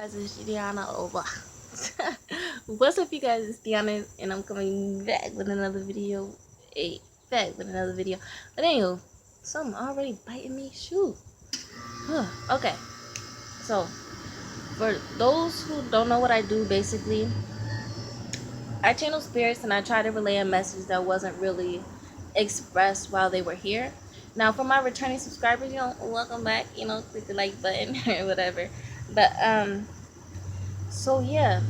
Guys, it's Diana over. What's up, you guys? It's Diana, and I'm coming back with another video. But anyway, something already biting me. Shoot. Okay. So, for those who don't know what I do, basically, I channel spirits and I try to relay a message that wasn't really expressed while they were here. Now, for my returning subscribers, welcome back. Click the like button or whatever. But so yeah.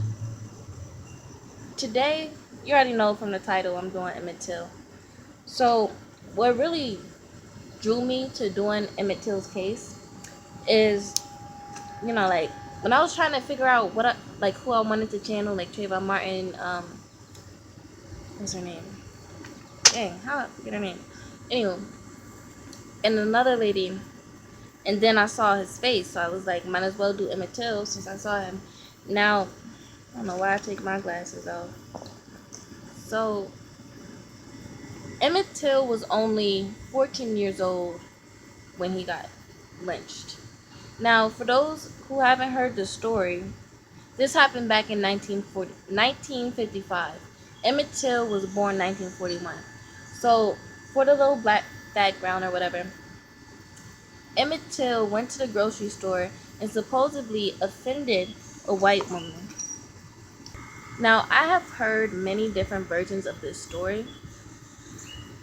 Today, you already know from the title, I'm doing Emmitt Till. So, what really drew me to doing Emmitt Till's case is, like when I was trying to figure out who I wanted to channel, like Trayvon Martin, what's her name? Dang, how did I forget her name? Anyway, and another lady, and then I saw his face, so I was like, might as well do Emmitt Till since I saw him. Now, I don't know why I take my glasses off. So, Emmitt Till was only 14 years old when he got lynched. Now, for those who haven't heard the story, this happened back in 1955. Emmitt Till was born 1941. So, for the little black background or whatever, Emmitt Till went to the grocery store and supposedly offended a white woman. Now, I have heard many different versions of this story.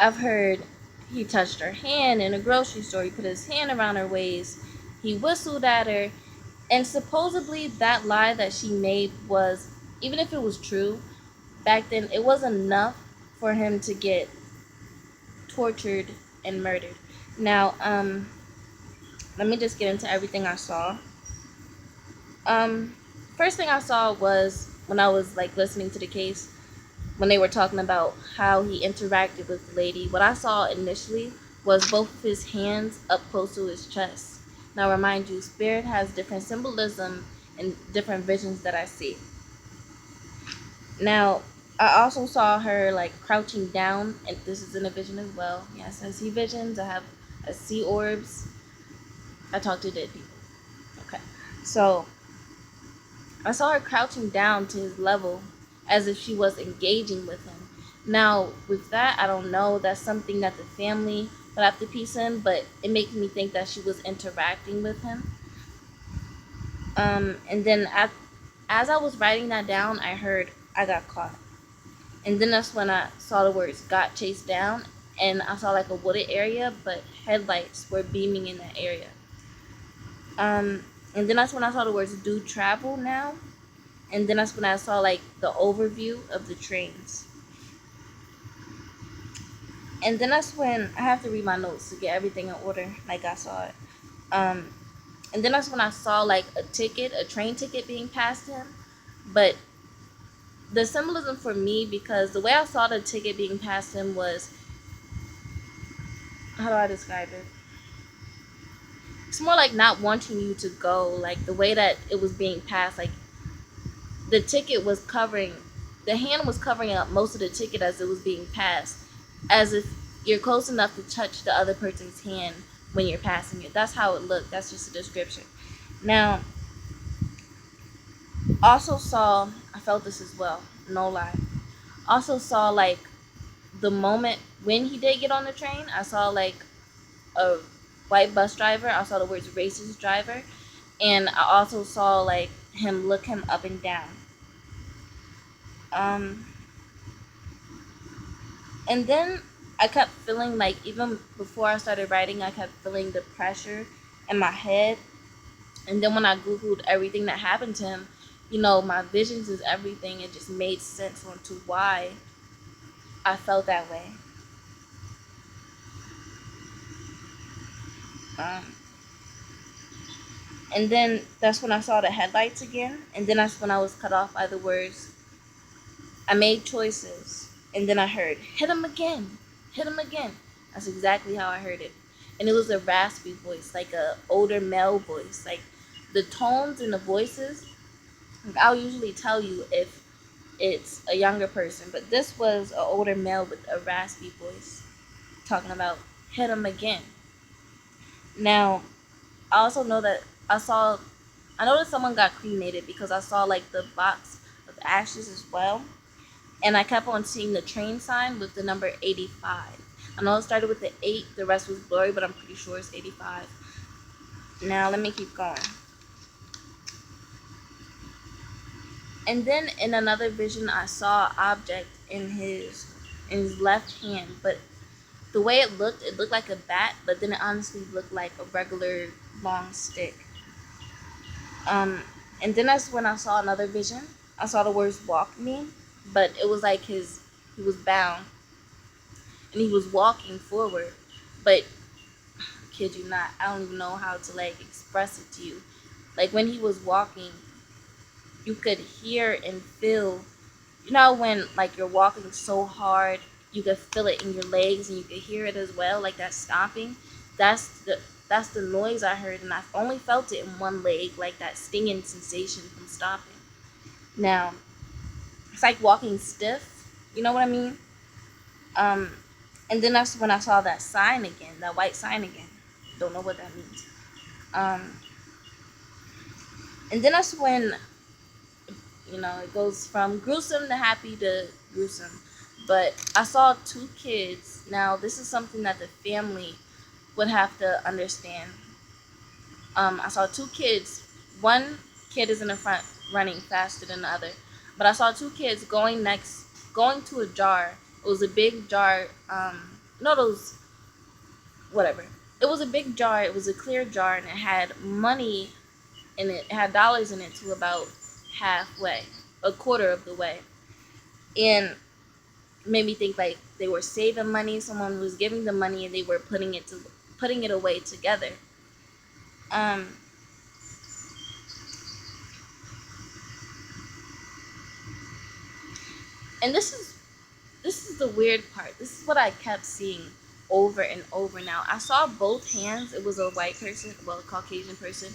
I've heard he touched her hand in a grocery store. He put his hand around her waist. He whistled at her. And supposedly that lie that she made was, even if it was true, back then it was enough for him to get tortured and murdered. Now, let me just get into everything I saw. First thing I saw was when I was listening to the case, when they were talking about how he interacted with the lady. What I saw initially was both of his hands up close to his chest. Now, remind you, spirit has different symbolism and different visions that I see. Now, I also saw her crouching down, and this is in a vision as well. Yes, I see visions. I see orbs. I talk to dead people. Okay, so I saw her crouching down to his level as if she was engaging with him. Now, with that, I don't know. That's something that the family would have to piece in, but it makes me think that she was interacting with him. And then as I was writing that down, I heard, "I got caught." And then that's when I saw the words "got chased down," and I saw a wooded area, but headlights were beaming in that area. And then that's when I saw the words "do travel now." And then that's when I saw the overview of the trains. And then that's when I have to read my notes to get everything in order, like I saw it. And then that's when I saw a train ticket being passed him. But the symbolism for me, because the way I saw the ticket being passed him was, how do I describe it? It's more like not wanting you to go, the way that it was being passed, the ticket was covering, the hand was covering up most of the ticket as it was being passed, as if you're close enough to touch the other person's hand when you're passing it. That's how it looked. That's just a description. Now, also saw, I felt this as well, no lie. Also saw the moment when he did get on the train, I saw a white bus driver. I saw the words "racist driver," and I also saw him look him up and down. And then I kept feeling even before I started writing, I kept feeling the pressure in my head. And then when I Googled everything that happened to him, my visions is everything. It just made sense onto why I felt that way. And then that's when I saw the headlights again. And then that's when I was cut off by the words, "I made choices." And then I heard, "Hit him again, hit him again." That's exactly how I heard it. And it was a raspy voice, a older male voice. The tones in the voices, I'll usually tell you if it's a younger person, but this was an older male with a raspy voice talking about "hit him again." Now, I also know that I I noticed someone got cremated because I saw like the box of ashes as well. And I kept on seeing the train sign with the number 85. I know it started with the 8, the rest was blurry, but I'm pretty sure it's 85. Now let me keep going. And then in another vision, I saw an object in his left hand, but the way it looked like a bat, but then it honestly looked like a regular long stick. Um, and then that's when I saw another vision. I saw the words "walk me," but it was like he was bound and he was walking forward. But kid you not, I don't even know how to like express it to you. Like when he was walking, you could hear and feel. You know when like you're walking so hard, you could feel it in your legs and you could hear it as well, like that stomping. That's the that's the noise I heard, and I only felt it in one leg, like that stinging sensation from stomping. Now it's like walking stiff. You know what I mean? Um, and then that's when I saw that sign again, that white sign again. Don't know what that means. Um, and then that's when it goes from gruesome to happy to gruesome. But I saw two kids. Now this is something that the family would have to understand. I saw two kids. One kid is in the front running faster than the other, but I saw two kids going to a jar. It was a big jar. No, those whatever. It was a big jar. It was a clear jar, and it had money in it. It had dollars in it to about halfway, a quarter of the way, and made me think like they were saving money. Someone was giving them money, and they were putting it away together. Um, and this is the weird part. This is what I kept seeing over and over. Now I saw both hands. It was a white person, well, a Caucasian person,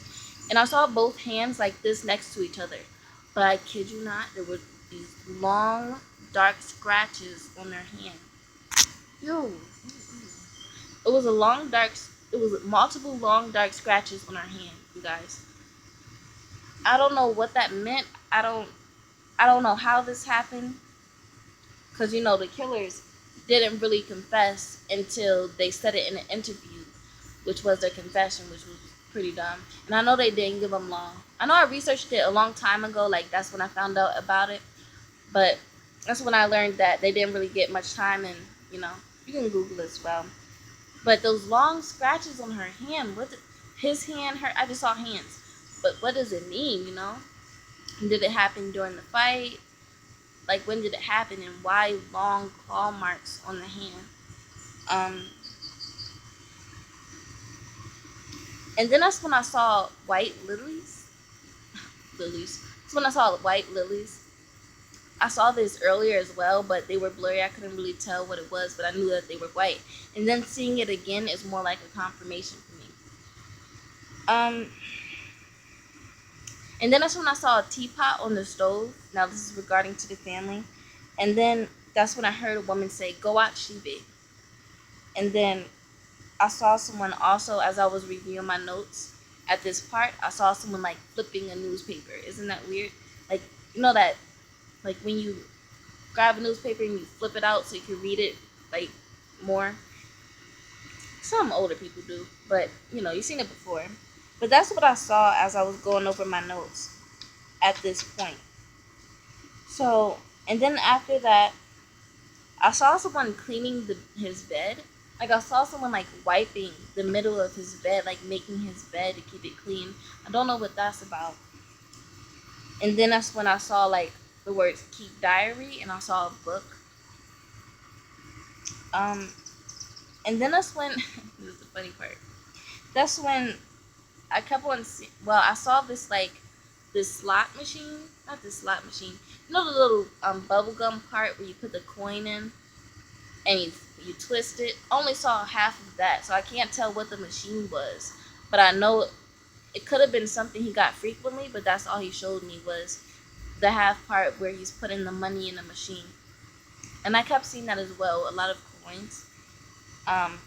and I saw both hands like this next to each other. But I kid you not, there were these long, dark scratches on their hand. Yo, it was a long, dark. It was multiple long, dark scratches on her hand. You guys, I don't know what that meant. I don't know how this happened. Because the killers didn't really confess until they said it in an interview, which was their confession, which was pretty dumb. And I know they didn't give them long. I know I researched it a long time ago, like that's when I found out about it. But that's when I learned that they didn't really get much time, and you can Google as well. But those long scratches on her hand, his hand, her, I just saw hands. But what does it mean? Did it happen during the fight? Like when did it happen, and why long claw marks on the hand? Um, and then that's when I saw white lilies. Lilies. That's when I saw white lilies. I saw this earlier as well, but they were blurry. I couldn't really tell what it was, but I knew that they were white. And then seeing it again is more like a confirmation for me. Um, and then that's when I saw a teapot on the stove. Now this is regarding to the family. And then that's when I heard a woman say, "Go watch TV." And then I saw someone also, as I was reviewing my notes at this part, I saw someone like flipping a newspaper. Isn't that weird? Like, that, like when you grab a newspaper and you flip it out so you can read it, like, more. Some older people do, but, you've seen it before. But that's what I saw as I was going over my notes at this point. So, and then after that, I saw someone cleaning his bed. Like I saw someone like wiping the middle of his bed, like making his bed to keep it clean. I don't know what that's about. And then that's when I saw like the words "keep diary," and I saw a book. Um, and then that's when this is the funny part. That's when I kept on. Well, I saw this slot machine, not this slot machine. The little bubblegum part where you put the coin in and you twist it. I only saw half of that, so I can't tell what the machine was. But I know it could have been something he got frequently, but that's all he showed me was the half part where he's putting the money in the machine. And I kept seeing that as well, a lot of coins. Um,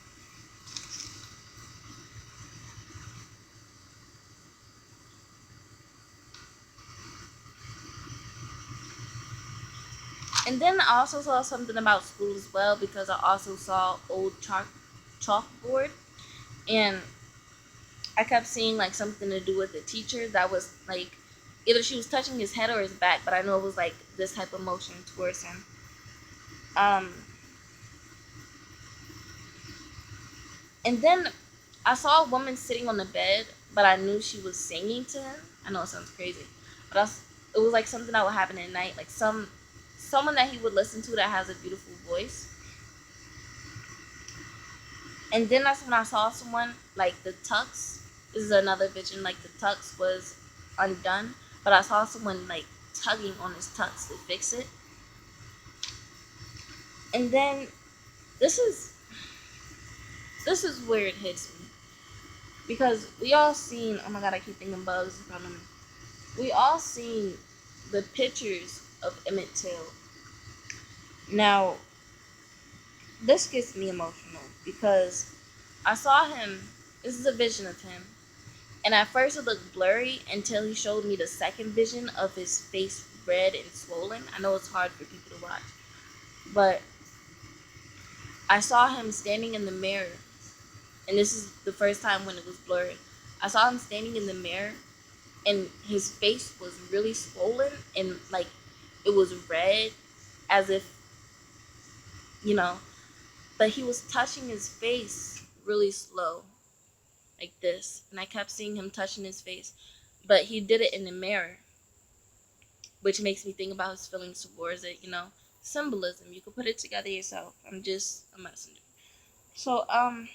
And then I also saw something about school as well, because I also saw old chalkboard, and I kept seeing like something to do with the teacher that was like either she was touching his head or his back, but I know it was like this type of motion towards him. Um, and then I saw a woman sitting on the bed, but I knew she was singing to him. I know it sounds crazy, but it was like something that would happen at night, like someone that he would listen to that has a beautiful voice. And then that's when I saw someone like the tux. This is another vision. Like the tux was undone, but I saw someone like tugging on his tux to fix it. And then this is this is where it hits me, because we all seen. Oh my god, I keep thinking bugs in front of me. We all seen the pictures of Emmett Till. Now this gets me emotional because I saw him. This is a vision of him. And at first it looked blurry until he showed me the second vision of his face red and swollen. I know it's hard for people to watch, but I saw him standing in the mirror, and this is the first time when it was blurry. I saw him standing in the mirror, and his face was really swollen and like it was red, as if, you know, but he was touching his face really slow, like this, and I kept seeing him touching his face, but he did it in the mirror, which makes me think about his feelings towards it. Symbolism. You can put it together yourself. I'm just a messenger. So and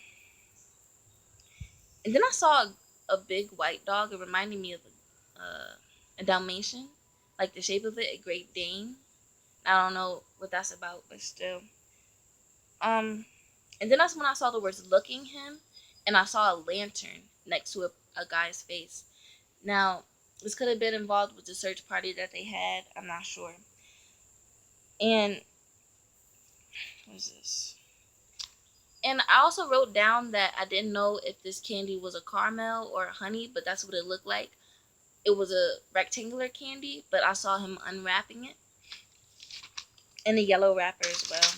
then I saw a big white dog. It reminded me of a Dalmatian, like the shape of it, a Great Dane. I don't know what that's about, but still. And then that's when I saw the words "looking him," and I saw a lantern next to a guy's face. Now, this could have been involved with the search party that they had. I'm not sure. And what is this? And I also wrote down that I didn't know if this candy was a caramel or a honey, but that's what it looked like. It was a rectangular candy, but I saw him unwrapping it in a yellow wrapper as well.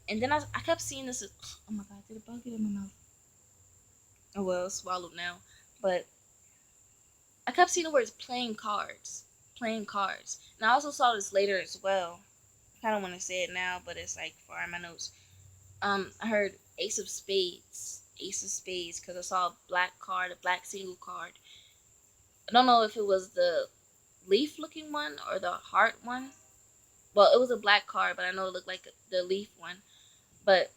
And then I kept seeing this. Oh my god, did a bug get in my mouth? Oh well, it's swallowed now. But I kept seeing the words playing cards. And I also saw this later as well. I kind of want to say it now, but it's like far in my notes. I heard Ace of Spades, because I saw a black card, a black single card. I don't know if it was the leaf looking one or the heart one. Well, it was a black card, but I know it looked like the leaf one. But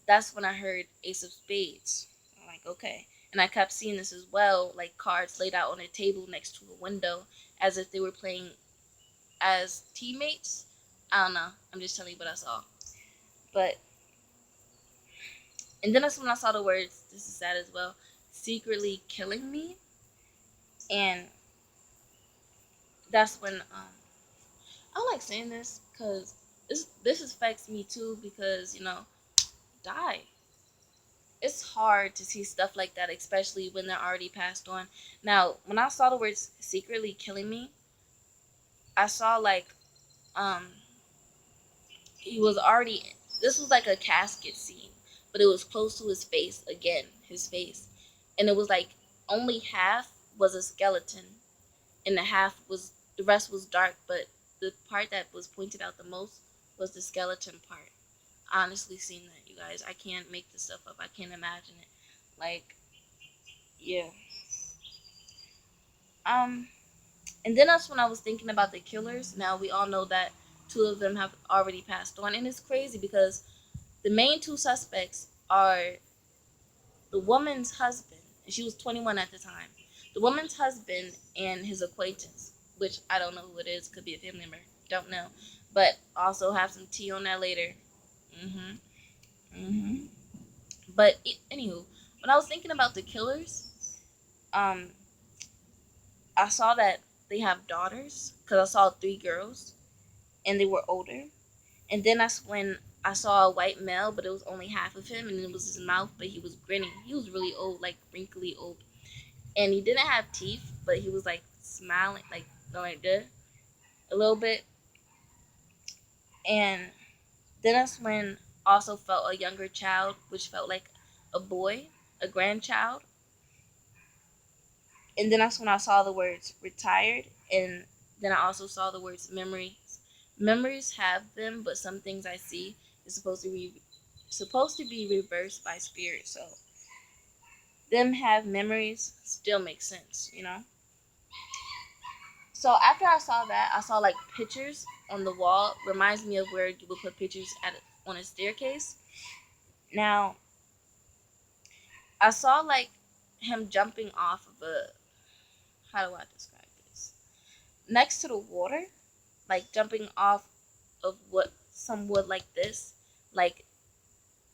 that's when I heard Ace of Spades. I'm like, okay. And I kept seeing this as well, like cards laid out on a table next to a window, as if they were playing as teammates. I don't know. I'm just telling you what I saw. But and then that's when I saw the words, this is sad as well, secretly killing me. And that's when I don't like saying this, because this affects me too, because die. It's hard to see stuff like that, especially when they're already passed on. Now, when I saw the words secretly killing me, I saw like um he was already, this was like a casket scene, but it was close to his face again, his face. And it was like only half was a skeleton, and the rest was dark, but the part that was pointed out the most was the skeleton part. Honestly seen that, you guys. I can't make this stuff up. I can't imagine it. Like, yeah. Um, and then that's when I was thinking about the killers. Now we all know that two of them have already passed on, and it's crazy because the main two suspects are the woman's husband, and she was 21 at the time. The woman's husband and his acquaintance, which I don't know who it is. Could be a family member. Don't know. But also have some tea on that later. But anywho, when I was thinking about the killers, um, I saw that they have daughters, because I saw three girls and they were older. And then that's when I saw a white male, but it was only half of him, and it was his mouth, but he was grinning. He was really old, like wrinkly old, and he didn't have teeth, but he was like smiling, like going like this. a little bit. And then that's when I also felt a younger child, which felt like a boy, a grandchild. And then that's when I saw the words retired, and then I also saw the words memories. Memories have them, but some things I see is supposed to be reversed by spirit. So them have memories still makes sense. So after I saw that, I saw like pictures on the wall. Reminds me of where you would put pictures on a staircase. Now I saw like him jumping off of a, how do I describe this? Next to the water, like jumping off of what some wood like this, like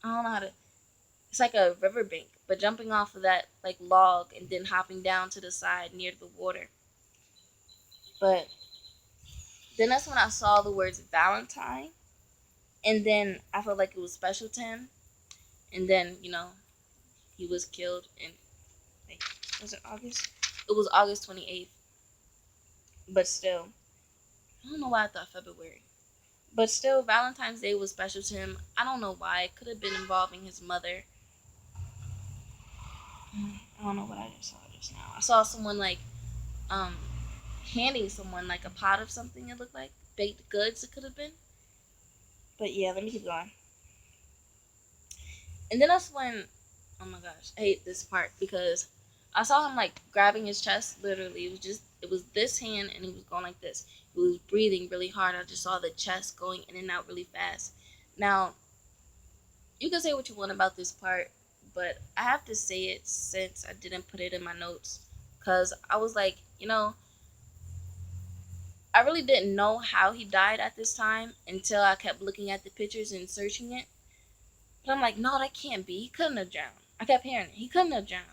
I don't know how to. It's like a riverbank, but jumping off of that like log and then hopping down to the side near the water. But then that's when I saw the words Valentine, and then I felt like it was special to him. And then he was killed in, like, was it August? It was August 28th. But still, I don't know why I thought February. But still, Valentine's Day was special to him. I don't know why. It could have been involving his mother. I don't know what I just saw just now. I saw someone like um handing someone like a pot of something. It looked like baked goods. It could have been. But yeah, let me keep going. And then that's when, oh my gosh, I hate this part because I saw him like grabbing his chest. Literally, it was this hand, and he was going like this. He was breathing really hard. I just saw the chest going in and out really fast. Now, you can say what you want about this part, but I have to say it since I didn't put it in my notes, because I was like, I really didn't know how he died at this time until I kept looking at the pictures and searching it. But I'm like, no, that can't be. He couldn't have drowned. I kept hearing it. He couldn't have drowned.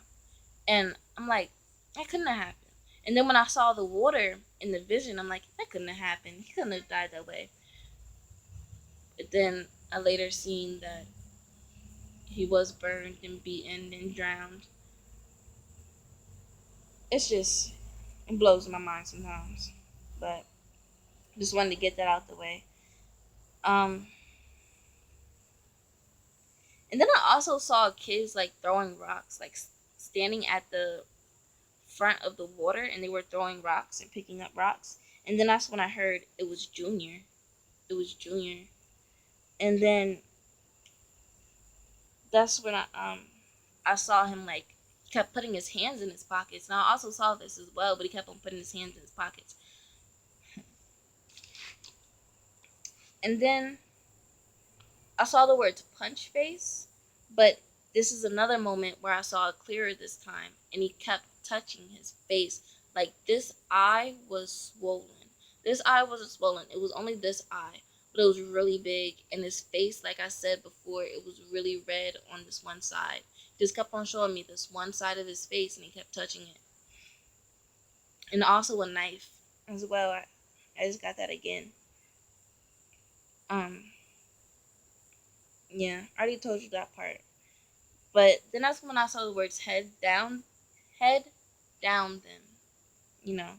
And I'm like, that couldn't have happened. And then when I saw the water in the vision, I'm like, that couldn't have happened. He couldn't have died that way. But then I later seen that he was burned and beaten and drowned. It's just, it blows my mind sometimes. But just wanted to get that out the way. Um, and then I also saw kids like throwing rocks, like standing at the front of the water, and they were throwing rocks and picking up rocks. And then that's when I heard it was Junior. It was Junior. And then that's when I saw him like kept putting his hands in his pockets. Now I also saw this as well, but he kept on putting his hands in his pockets. And then I saw the words punch face, but this is another moment where I saw it clearer this time, and he kept touching his face. Like this eye was swollen. This eye wasn't swollen, it was only this eye, but it was really big, and his face, like I said before, it was really red on this one side. He just kept on showing me this one side of his face, and he kept touching it. And also a knife as well. I just got that again. Um, yeah, I already told you that part. But then that's when I saw the words head down them, you know.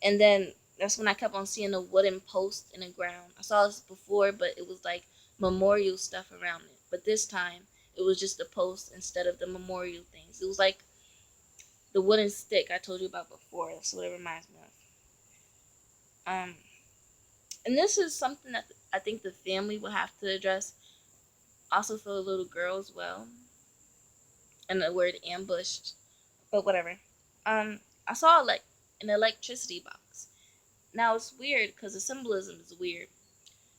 And then that's when I kept on seeing a wooden post in the ground. I saw this before, but it was like memorial stuff around it. But this time, it was just a post instead of the memorial things. It was like the wooden stick I told you about before. That's what it reminds me of. And this is something that I think the family will have to address. Also for the little girl as well. And the word ambushed. But whatever. I saw like an electricity box. Now it's weird because the symbolism is weird.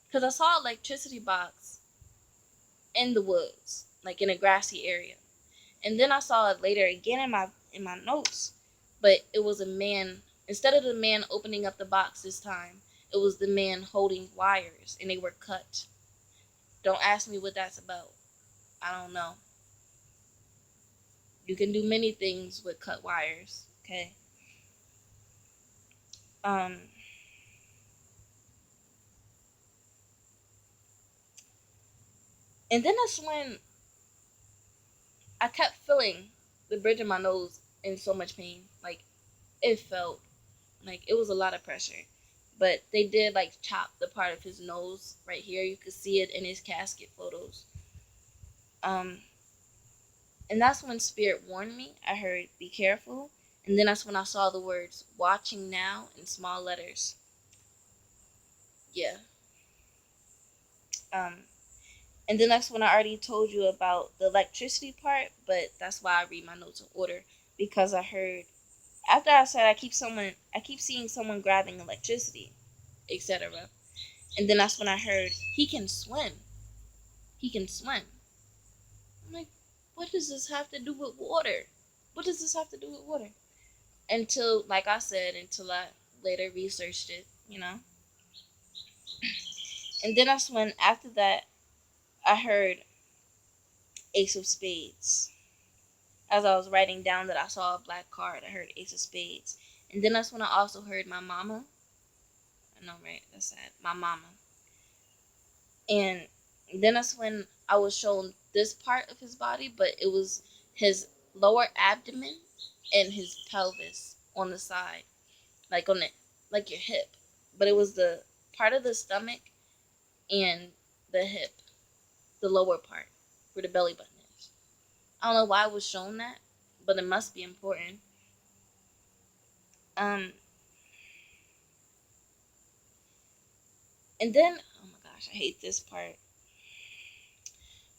Because I saw an electricity box in the woods, like in a grassy area. And then I saw it later again in my notes, but it was a man. Instead of the man opening up the box this time, it was the man holding wires, and they were cut. Don't ask me what that's about. I don't know. You can do many things with cut wires, okay? Um, and then that's when I kept feeling the bridge of my nose in so much pain. Like, it felt like it was a lot of pressure. but they did like chop the part of his nose right here. You could see it in his casket photos. Um, and that's when Spirit warned me. I heard, "Be careful." And then that's when I saw the words "watching now" in small letters. Yeah. Um, and then that's when I already told you about the electricity part, but that's why I read my notes in order, because I heard after I said I keep seeing someone grabbing electricity, etc. And then that's when I heard he can swim. He can swim. I'm like, what does this have to do with water? What does this have to do with water? Until, like I said, until I later researched it. And then that's when, after that, I heard Ace of Spades. As I was writing down that I saw a black card, I heard Ace of Spades. And then that's when I also heard my mama. I know, right? That's sad. My mama. And then that's when I was shown this part of his body, but it was his lower abdomen and his pelvis on the side, like on it, like your hip. But it was the part of the stomach and the hip, the lower part, where the belly button is. I don't know why I was shown that, but it must be important. Um, and then, oh my gosh, I hate this part.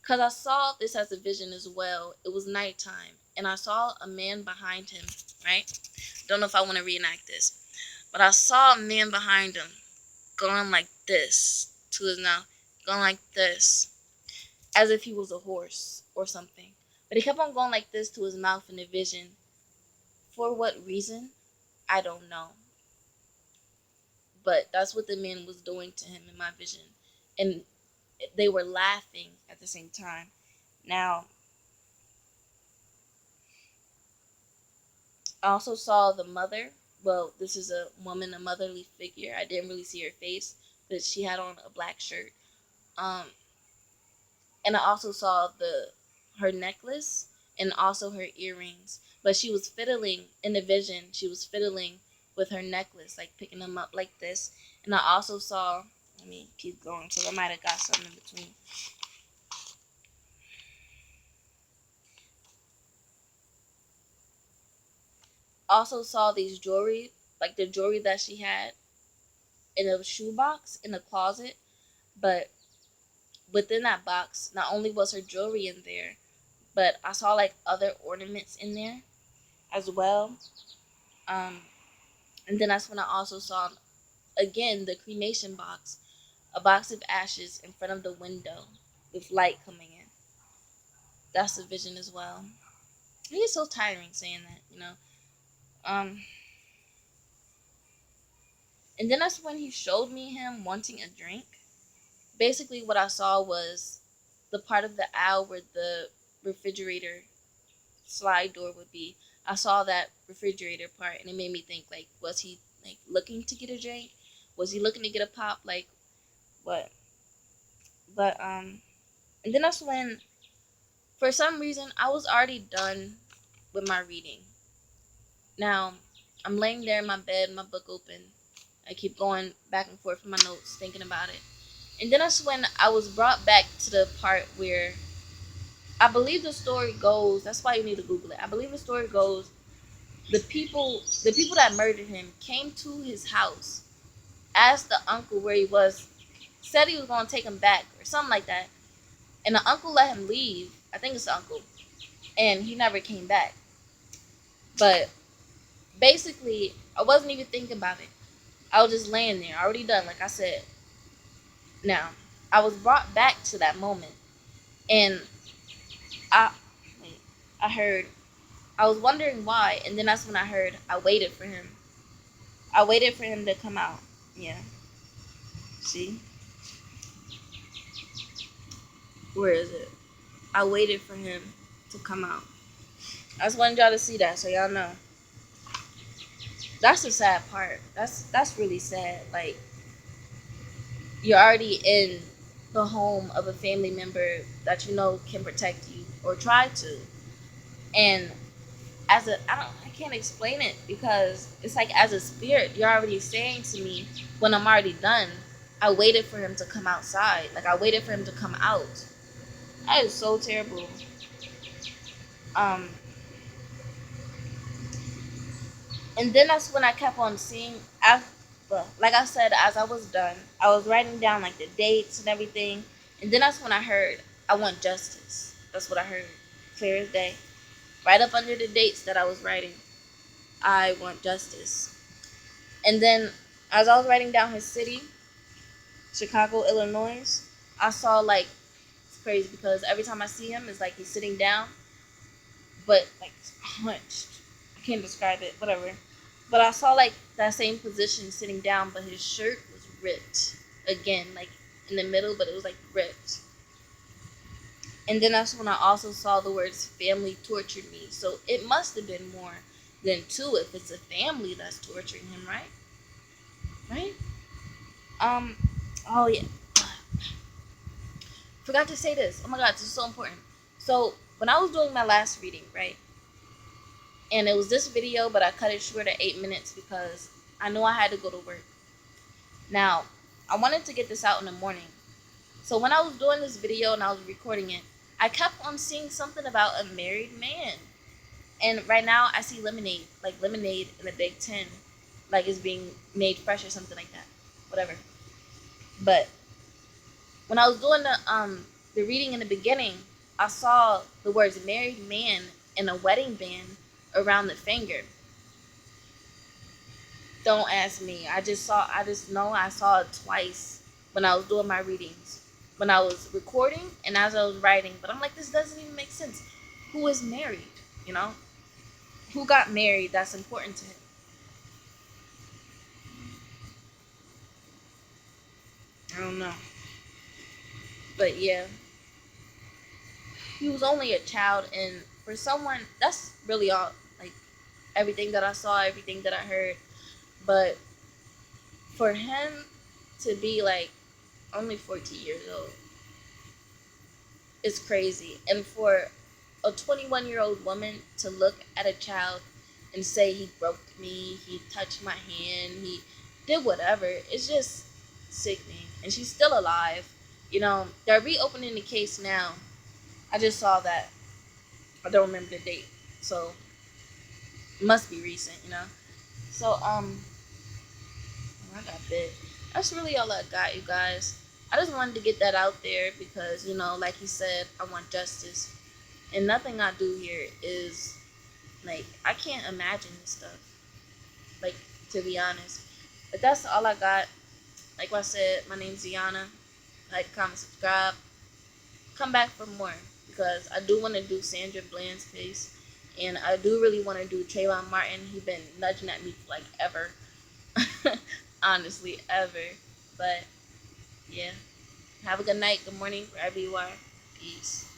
Because I saw this as a vision as well. It was nighttime, and I saw a man behind him, right? Don't know if I want to reenact this, but I saw a man behind him going like this to his mouth, going like this, as if he was a horse or something. But he kept on going like this to his mouth in the vision. For what reason? I don't know. But that's what the man was doing to him in my vision. And they were laughing at the same time. Now, I also saw the mother. Well, this is a woman, a motherly figure. I didn't really see her face, but she had on a black shirt. Um, and I also saw her necklace and also her earrings. But she was fiddling in the vision. She was fiddling with her necklace, like picking them up like this. And I also saw. Let me keep going because I might have got something in between. Also saw these jewelry, like the jewelry that she had in a shoebox in the closet, but within that box, not only was her jewelry in there, but I saw like other ornaments in there as well. Um, and then that's when I also saw again the cremation box, a box of ashes in front of the window with light coming in. That's a vision as well. It is so tiring saying that. Um, and then that's when he showed me him wanting a drink. Basically, what I saw was the part of the aisle where the refrigerator slide door would be. I saw that refrigerator part, and it made me think, like, was he like looking to get a drink? Was he looking to get a pop? Like, what? But and then that's when, for some reason, I was already done with my reading. Now, I'm laying there in my bed, my book open. I keep going back and forth with my notes, thinking about it. And then that's when I was brought back to the part where I believe the story goes. That's why you need to Google it. I believe the story goes. The people that murdered him came to his house, asked the uncle where he was, said he was going to take him back or something like that, and the uncle let him leave. I think it's the uncle, and he never came back. But basically, I wasn't even thinking about it. I was just laying there, already done, like I said. Now, I was brought back to that moment, and I, wait, I heard. I was wondering why, and then that's when I heard. I waited for him. I waited for him to come out. Yeah. See? Where is it? I waited for him to come out. I just wanted y'all to see that so y'all know. That's the sad part. That's really sad. Like, you're already in the home of a family member that you know can protect you or try to. And I can't explain it because it's like as a spirit, you're already saying to me when I'm already done. I waited for him to come outside. Like I waited for him to come out. That is so terrible. Um, and then that's when I kept on seeing. Like I said, as I was done, I was writing down like the dates and everything, and then that's when I heard I want justice. That's what I heard, clear as day, right up under the dates that I was writing. I want justice. And then as I was writing down his city, Chicago, Illinois, I saw like it's crazy because every time I see him, it's like he's sitting down, but like hunched. I can't describe it, whatever. But I saw like that same position sitting down, but his shirt was ripped again, like in the middle, but it was like ripped. And then that's when I also saw the words "family tortured me." So it must have been more than two if it's a family that's torturing him, right? Right? Um. Oh yeah. Forgot to say this. Oh my god, this is so important. So when I was doing my last reading, right, and it was this video, but I cut it short at 8 minutes because I knew I had to go to work. Now, I wanted to get this out in the morning. So when I was doing this video and I was recording it, I kept on seeing something about a married man. And right now I see lemonade, like lemonade in a big tin, like it's being made fresh or something like that. Whatever. But when I was doing the reading in the beginning, I saw the words married man and a wedding band around the finger. Don't ask me. I just know I saw it twice when I was doing my readings. When I was recording and as I was writing. But I'm like, this doesn't even make sense. Who is married? You know? Who got married? That's important to him. I don't know. But yeah. He was only a child, and for someone that's really all like everything that I saw, everything that I heard. But for him to be like only 14 years old, it's crazy. And for a 21-year-old woman to look at a child and say he broke me, he touched my hand, he did whatever, it's just sickening. And she's still alive. You know, they're reopening the case now. I just saw that. I don't remember the date. So it must be recent, you know. So I got bit. That's really all I got, you guys. I just wanted to get that out there because, you know, like he said, I want justice. And nothing I do here is, like, I can't imagine this stuff. Like, to be honest. But that's all I got. Like I said, my name's Ziana. Like, comment, subscribe. Come back for more. Because I do want to do Sandra Bland's case. And I do really want to do Trayvon Martin. He's been nudging at me for, like, ever. Honestly, ever. But, yeah. Have a good night, good morning, wherever you are. Peace.